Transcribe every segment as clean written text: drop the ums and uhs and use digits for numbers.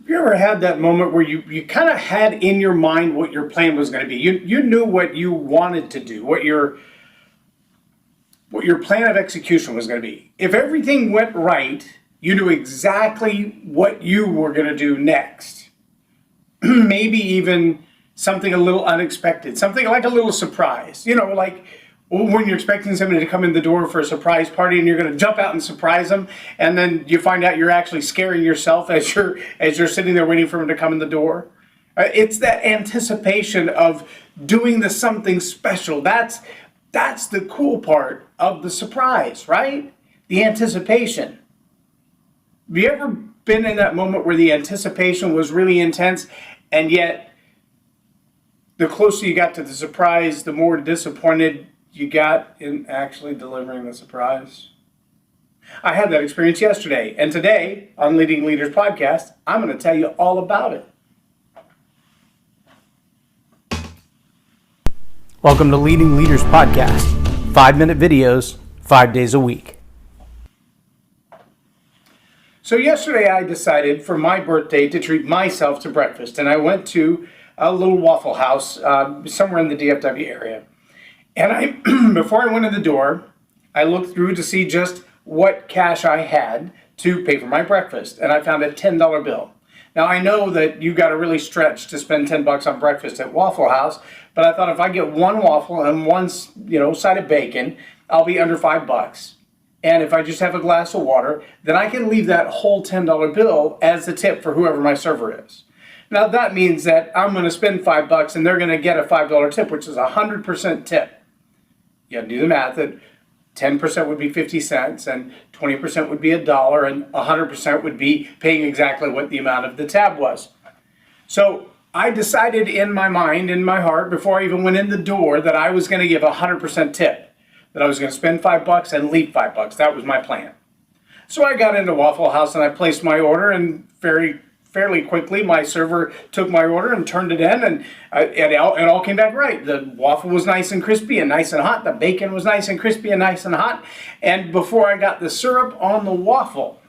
You ever had that moment where you kind of had in your mind what your plan was going to be? You knew what you wanted to do, what your plan of execution was going to be. If everything went right, you knew exactly what you were going to do next. Maybe even something a little unexpected, something like a little surprise. Like when you're expecting somebody to come in the door for a surprise party and you're going to jump out and surprise them, and then you find out you're actually scaring yourself as you're sitting there waiting for them to come in the door. It's that anticipation of doing something special. That's the cool part of the surprise, right? The anticipation. Have you ever been in that moment where the anticipation was really intense, and yet the closer you got to the surprise, the more disappointed you got in actually delivering the surprise? I had that experience yesterday, and today on Leading Leaders Podcast, I'm going to tell you all about it. Welcome to Leading Leaders Podcast, 5-minute videos, 5 days a week. So yesterday I decided for my birthday to treat myself to breakfast, and I went to a little Waffle House somewhere in the DFW area. And before I went in the door, I looked through to see just what cash I had to pay for my breakfast, and I found a $10 bill. Now I know that you got to really stretch to spend $10 on breakfast at Waffle House, but I thought if I get one waffle and one side of bacon, I'll be under $5. And if I just have a glass of water, then I can leave that whole $10 bill as the tip for whoever my server is. Now that means that I'm going to spend $5 and they're going to get a $5 tip, which is a 100% tip. You have to do the math that 10% would be 50 cents and 20% would be $1 and 100% would be paying exactly what the amount of the tab was. So I decided in my mind, in my heart, before I even went in the door, that I was going to give a 100% tip, that I was going to spend $5 and leave $5. That was my plan. So I got into Waffle House and I placed my order, and fairly quickly my server took my order and turned it in, and it all came back right. The waffle was nice and crispy and nice and hot. The bacon was nice and crispy and nice and hot. And before I got the syrup on the waffle,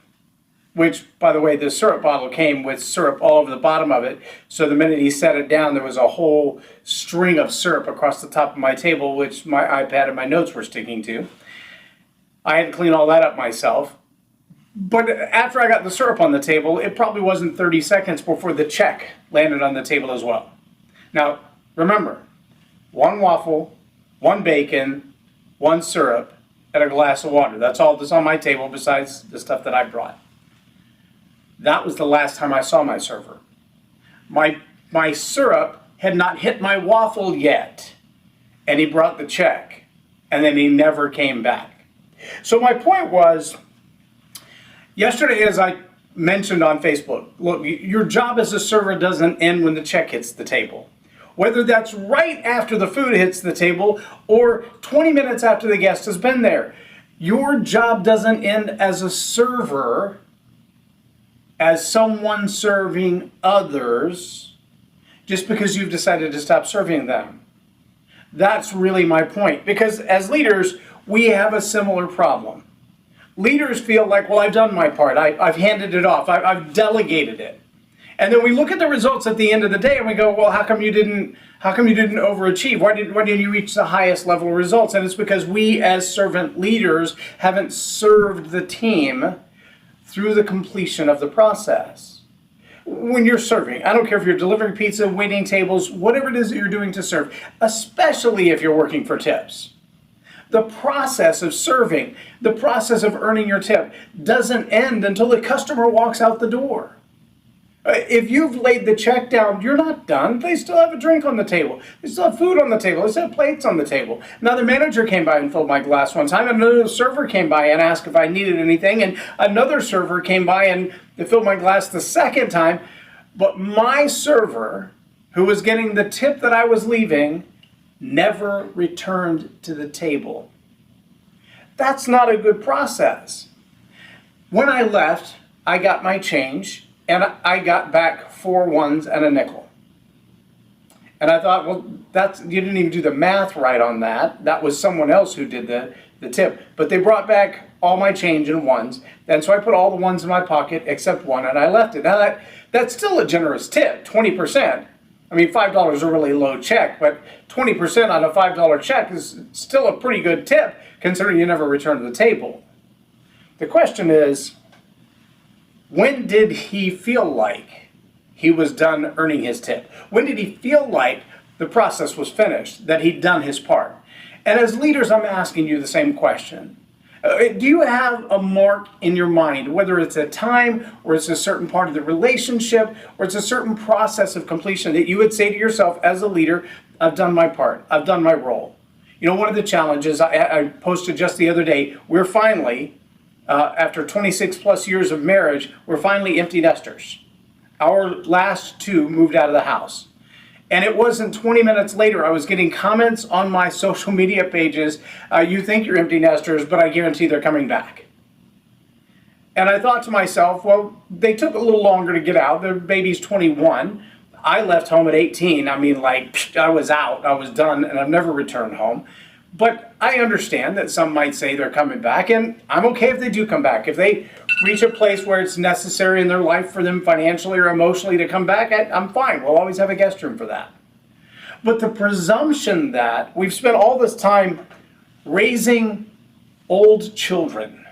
which, by the way, the syrup bottle came with syrup all over the bottom of it, so the minute he set it down, there was a whole string of syrup across the top of my table, which my iPad and my notes were sticking to. I had to clean all that up myself. But after I got the syrup on the table, it probably wasn't 30 seconds before the check landed on the table as well. Now, remember, one waffle, one bacon, one syrup, and a glass of water. That's all that's on my table besides the stuff that I brought. That was the last time I saw my server. My syrup had not hit my waffle yet, and he brought the check, and then he never came back. So my point was, yesterday, as I mentioned on Facebook, look, your job as a server doesn't end when the check hits the table. Whether that's right after the food hits the table or 20 minutes after the guest has been there. Your job doesn't end as a server, as someone serving others, just because you've decided to stop serving them. That's really my point, because as leaders, we have a similar problem. Leaders feel like, well, I've done my part. I've handed it off. I've delegated it. And then we look at the results at the end of the day and we go, well, how come you didn't overachieve? Why didn't you reach the highest level results? And it's because we as servant leaders haven't served the team through the completion of the process. When you're serving, I don't care if you're delivering pizza, waiting tables, whatever it is that you're doing to serve, especially if you're working for tips. The process of serving, the process of earning your tip doesn't end until the customer walks out the door. If you've laid the check down, you're not done. They still have a drink on the table. They still have food on the table. They still have plates on the table. Another manager came by and filled my glass one time. Another server came by and asked if I needed anything. And another server came by and filled my glass the second time. But my server, who was getting the tip that I was leaving, never returned to the table. That's not a good process. When I left, I got my change, and I got back 4 ones and a nickel. And I thought, well, you didn't even do the math right on that. That was someone else who did the tip. But they brought back all my change in ones. And so I put all the ones in my pocket except one, and I left it. Now that's still a generous tip, 20%. I mean, $5 is a really low check, but 20% on a $5 check is still a pretty good tip, considering you never return to the table. The question is, when did he feel like he was done earning his tip? When did he feel like the process was finished, that he'd done his part? And as leaders, I'm asking you the same question. Do you have a mark in your mind, whether it's a time or it's a certain part of the relationship or it's a certain process of completion that you would say to yourself as a leader, I've done my part, I've done my role? You know, one of the challenges I posted just the other day, we're finally, after 26 plus years of marriage, we're finally empty nesters. Our last two moved out of the house. And it wasn't 20 minutes later, I was getting comments on my social media pages, you think you're empty nesters, but I guarantee they're coming back. And I thought to myself, well, they took a little longer to get out. Their baby's 21. I left home at 18. I mean, like, I was out, I was done, and I've never returned home. But I understand that some might say they're coming back, and I'm okay if they do come back. If they reach a place where it's necessary in their life for them financially or emotionally to come back, I'm fine. We'll always have a guest room for that. But the presumption that we've spent all this time raising old children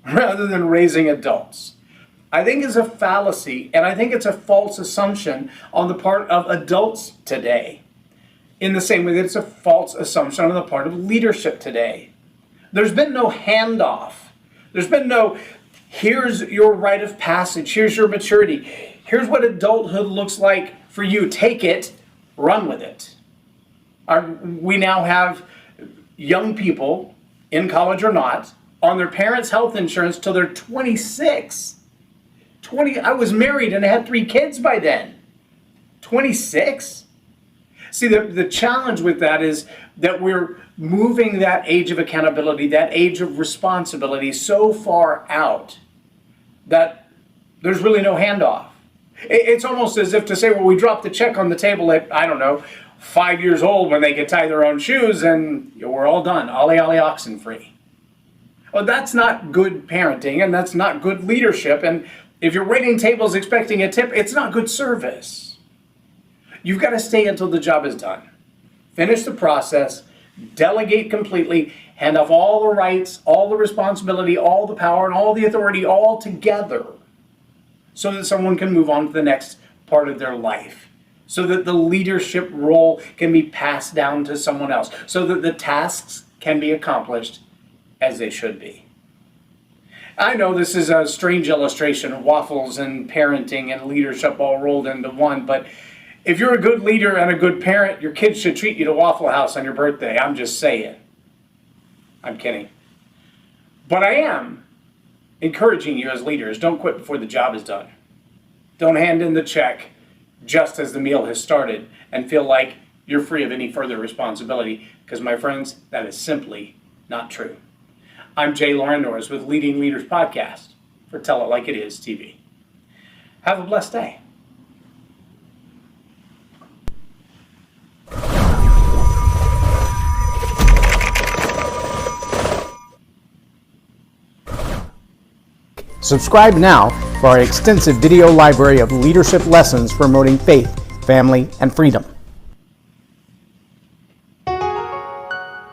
rather than raising adults, I think is a fallacy, and I think it's a false assumption on the part of adults today, in the same way that it's a false assumption on the part of leadership today. There's been no handoff. There's been no, here's your rite of passage, here's your maturity, here's what adulthood looks like for you. Take it, run with it. We now have young people, in college or not, on their parents' health insurance till they're 26. I was married and I had 3 kids by then. 26? See, the challenge with that is that we're moving that age of accountability, that age of responsibility so far out that there's really no handoff. It's almost as if to say, well, we dropped the check on the table at, I don't know, 5 years old when they could tie their own shoes and we're all done, ollie ollie oxen free. Well, that's not good parenting and that's not good leadership. And if you're waiting tables expecting a tip, it's not good service. You've got to stay until the job is done. Finish the process, delegate completely, hand off all the rights, all the responsibility, all the power, and all the authority all together so that someone can move on to the next part of their life, so that the leadership role can be passed down to someone else, so that the tasks can be accomplished as they should be. I know this is a strange illustration of waffles and parenting and leadership all rolled into one, but if you're a good leader and a good parent, your kids should treat you to Waffle House on your birthday. I'm just saying. I'm kidding. But I am encouraging you as leaders, don't quit before the job is done. Don't hand in the check just as the meal has started and feel like you're free of any further responsibility, because my friends, that is simply not true. I'm J Loren Norris with Leading Leaders Podcast for Tell It Like It Is TV. Have a blessed day. Subscribe now for our extensive video library of leadership lessons promoting faith, family, and freedom.